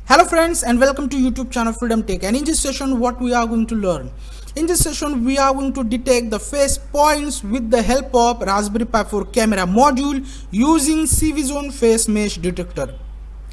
Hello friends and welcome to YouTube channel Freedom Tech, and in this session what we are going to learn. In this session we are going to detect the phase points with the help of Raspberry Pi 4 camera module using CV Zone phase mesh detector.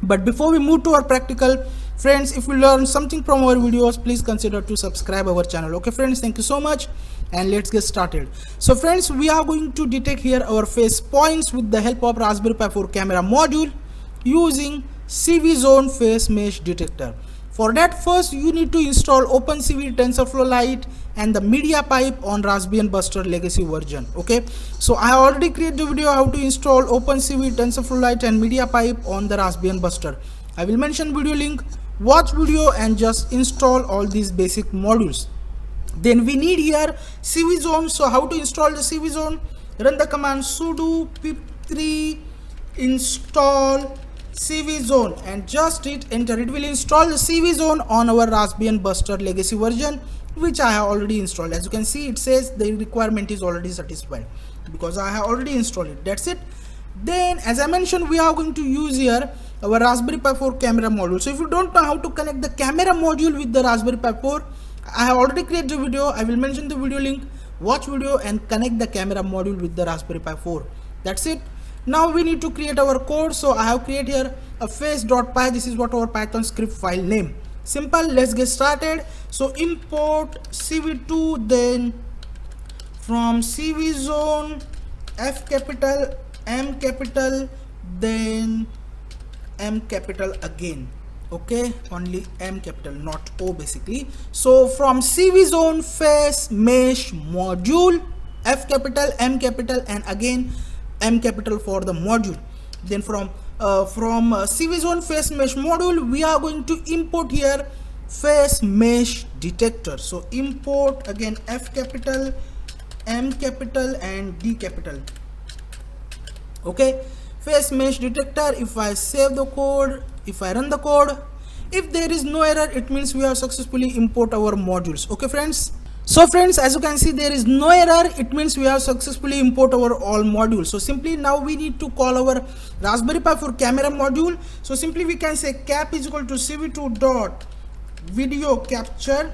But before we move to our practical, friends, if you learn something from our videos, please consider to subscribe our channel. Okay friends, thank you so much and let's get started. So friends, we are going to detect here our phase points with the help of Raspberry Pi 4 camera module using CV Zone phase mesh detector. For that, first you need to install opencv TensorFlow Lite and the mediapipe on Raspbian Buster legacy version. Okay, so I have already created the video how to install opencv TensorFlow Lite and mediapipe on the Raspbian Buster. I will mention video link, watch video and just install all these basic modules. Then we need here CV Zone. So how to install the CV Zone? Run the command sudo pip3 install CV Zone and just hit enter. It will install the CV Zone on our Raspbian Buster legacy version, which I have already installed. As you can see, it says the requirement is already satisfied because I have already installed it. That's it. Then as I mentioned, we are going to use here our Raspberry Pi 4 camera module. So if you don't know how to connect the camera module with the Raspberry Pi 4, I have already created the video. I will mention the video link, watch video and connect the camera module with the Raspberry Pi 4. That's it. Now we need to create our code. So I have created here a phase.py. This is what our Python script file name. Simple. Let's get started. So import cv2, then from CV Zone F capital, M capital, then M capital again. Okay, only M capital, not O basically. So from CV Zone phase mesh module, F capital, M capital and again M capital for the module. Then from CV Zone phase mesh module, we are going to import here phase mesh detector. So import again F capital, M capital and D capital. Okay, phase mesh detector. If I save the code, if I run the code, if there is no error, it means we have successfully import our modules. Okay friends. So friends, as you can see, there is no error. It means we have successfully import our all modules. So simply now we need to call our Raspberry Pi 4 camera module. So simply we can say cap is equal to cv2 dot video capture.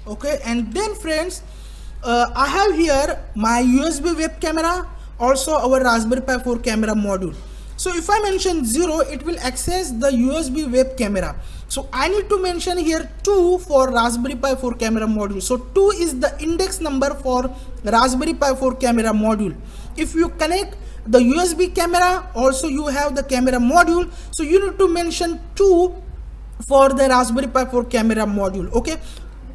Okay, and then friends, I have here my USB web camera, also our Raspberry Pi 4 camera module. So if I mention 0, it will access the USB web camera. So I need to mention here 2 for Raspberry Pi 4 camera module. So 2 is the index number for Raspberry Pi 4 camera module. If you connect the USB camera, also you have the camera module. So you need to mention 2 for the Raspberry Pi 4 camera module. Okay.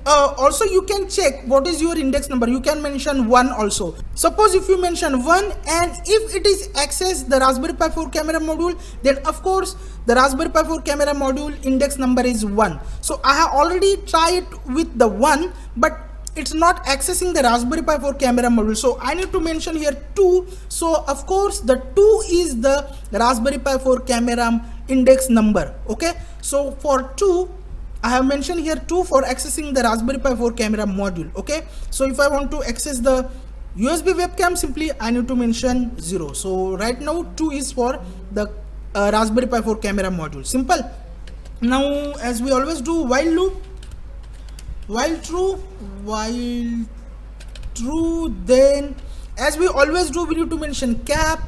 Also you can check what is your index number. You can mention 1 also. Suppose if you mention 1 and if it is access the Raspberry Pi 4 camera module, then of course the Raspberry Pi 4 camera module index number is 1. So I have already tried with the 1, but it's not accessing the Raspberry Pi 4 camera module. So I need to mention here 2. So of course the 2 is the Raspberry Pi 4 camera index number. Okay. So for 2, I have mentioned here 2 for accessing the Raspberry Pi 4 camera module. Okay, so if I want to access the USB webcam, simply I need to mention 0. So right now 2 is for the Raspberry Pi 4 camera module. Simple. Now as we always do, while loop, while true, then as we always do, we need to mention cap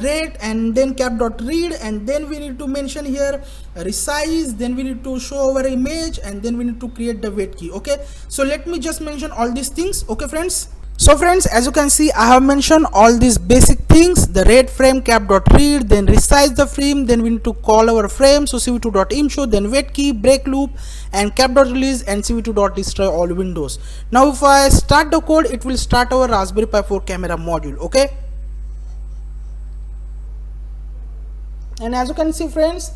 rate and then cap.read, and then we need to mention here resize, then we need to show our image, and then we need to create the wait key. Okay, so let me just mention all these things. Okay friends, so friends, as you can see, I have mentioned all these basic things: the rate frame, cap.read, then resize the frame, then we need to call our frame, so cv2.inshow, then wait key, break loop, and cap.release, and cv2.destroy all windows. Now if I start the code, it will start our Raspberry Pi 4 camera module. Okay, and as you can see friends,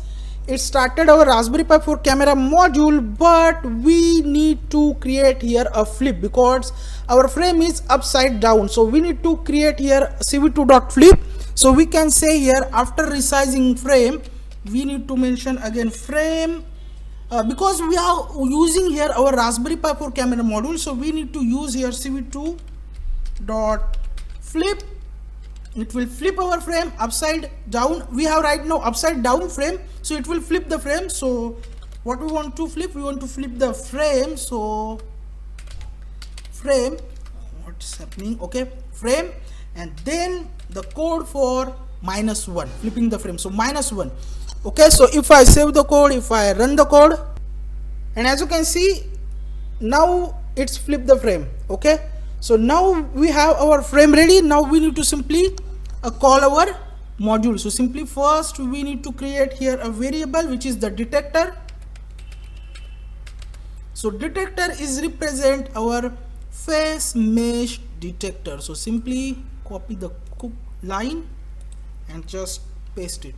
it started our Raspberry Pi 4 camera module, but we need to create here a flip because our frame is upside down. So we need to create here cv2.flip. So we can say here after resizing frame, we need to mention again frame because we are using here our Raspberry Pi 4 camera module. So we need to use here cv2.flip it will flip our frame upside down. We have right now upside down frame, so it will flip the frame. So what we want to flip, we want to flip the frame. So frame, what's happening, okay, frame, and then the code for -1, flipping the frame, so -1. Okay, so if I save the code, if I run the code, and as you can see, now it's flipped the frame. Okay, so now we have our frame ready. Now we need to simply call our module. So simply first we need to create here a variable which is the detector. So detector is represent our face mesh detector. So simply copy the line and just paste it.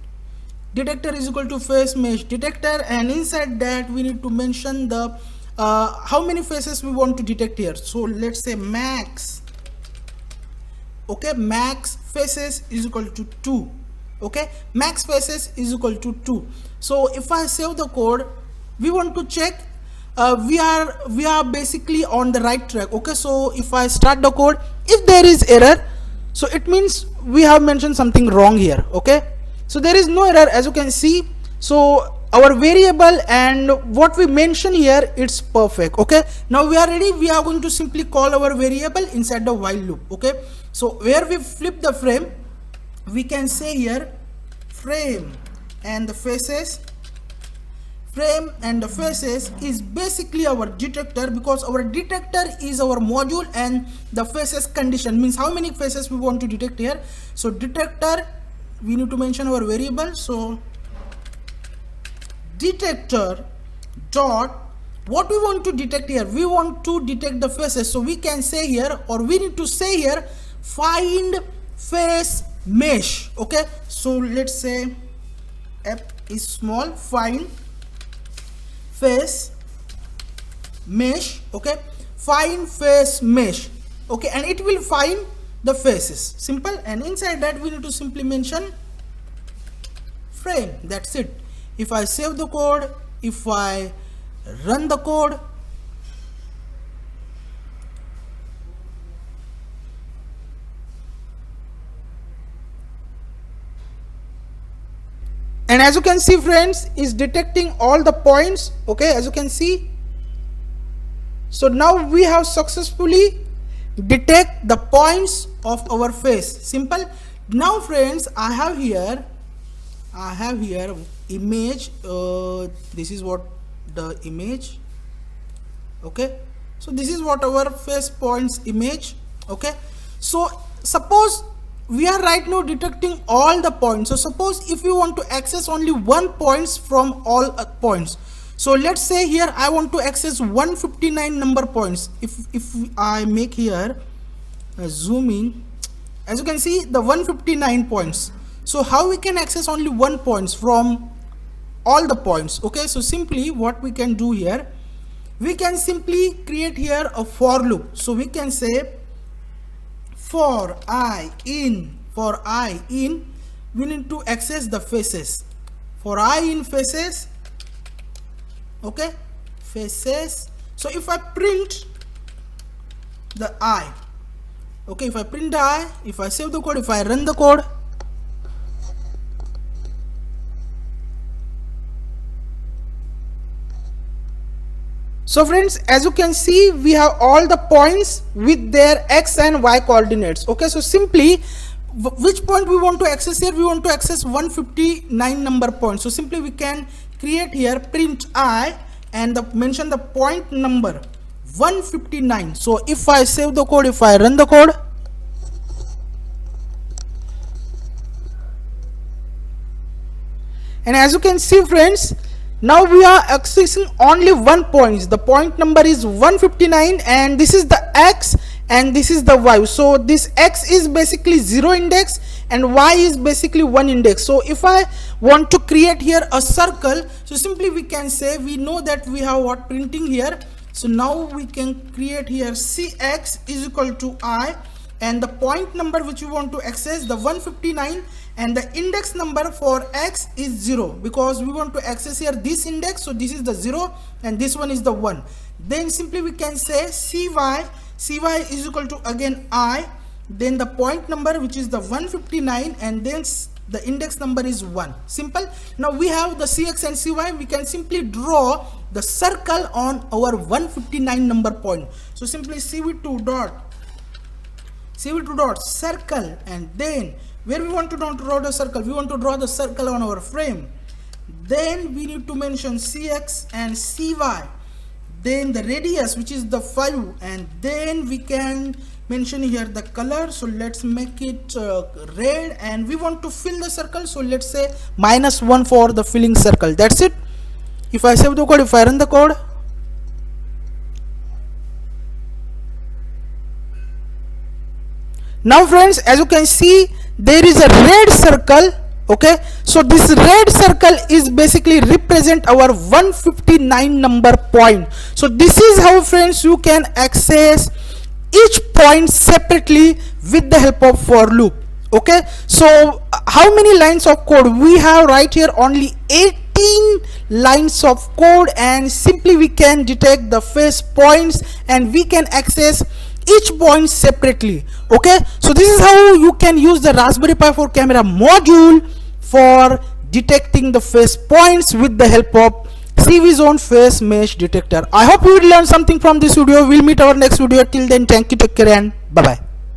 Detector is equal to face mesh detector, and inside that we need to mention the how many faces we want to detect here. So let's say max. Okay, max faces is equal to 2. Okay, max faces is equal to 2. So if I save the code, we want to check we are basically on the right track. Okay, so if I start the code, if there is error, so it means we have mentioned something wrong here. Okay, so there is no error, as you can see. So our variable and what we mention here, it's perfect. Okay, now we are ready. We are going to simply call our variable inside the while loop. Okay, so where we flip the frame, we can say here frame and the faces. Frame and the faces is basically our detector, because our detector is our module, and the faces condition means how many faces we want to detect here. So detector, we need to mention our variable. So detector dot, what we want to detect here, we want to detect the faces. So we can say here, or we need to say here, find face mesh. Okay, so let's say f is small, find face mesh. Okay, find face mesh. Okay, and it will find the faces, simple. And inside that we need to simply mention frame. That's it. If I save the code, if I run the code, and as you can see friends, is detecting all the points. Okay, as you can see, so now we have successfully detect the points of our face. Simple. Now friends, I have here image. This is what the image. Okay, so this is what our face points image. Okay, so suppose we are right now detecting all the points. So suppose if you want to access only one points from all points, so let's say here I want to access 159 number points. If I make here zoom in, as you can see the 159 points. So how we can access only one points from all the points? Okay, so simply what we can do here, we can simply create here a for loop. So we can say for I in, we need to access the faces. For I in faces. Okay, faces. So if I print the I, okay, if I print the I, if I save the code, if I run the code, so friends, as you can see, we have all the points with their x and y coordinates. Okay, so simply which point we want to access here, we want to access 159 number points. So simply we can create here print I and mention the point number 159. So if I save the code, if I run the code, and as you can see friends, now we are accessing only one point. The point number is 159, and this is the x and this is the y. So this x is basically 0 index and y is basically 1 index. So if I want to create here a circle, so simply we can say, we know that we have what printing here. So now we can create here cx is equal to I, and the point number which we want to access, the 159, and the index number for x is 0, because we want to access here this index. So this is the 0 and this one is the 1. Then simply we can say cy is equal to again I, then the point number which is the 159, and then the index number is 1. Simple. Now we have the cx and cy. We can simply draw the circle on our 159 number point. So simply cv2 dot circle, and then where we want to draw the circle, we want to draw the circle on our frame. Then we need to mention cx and cy, then the radius, which is the 5, and then we can mention here the color. So let's make it red, and we want to fill the circle, so let's say -1 for the filling circle. That's it. If I save the code, if I run the code, now friends, as you can see, there is a red circle. Okay, so this red circle is basically represent our 159 number point. So this is how, friends, you can access each point separately with the help of for loop. Okay, so how many lines of code we have right here? Only 18 lines of code, and simply we can detect the phase points and we can access each point separately. Okay, so this is how you can use the Raspberry Pi 4 camera module for detecting the phase points with the help of CV Zone phase mesh detector. I hope you will learn something from this video. We'll meet our next video. Till then, thank you, take care, and bye bye.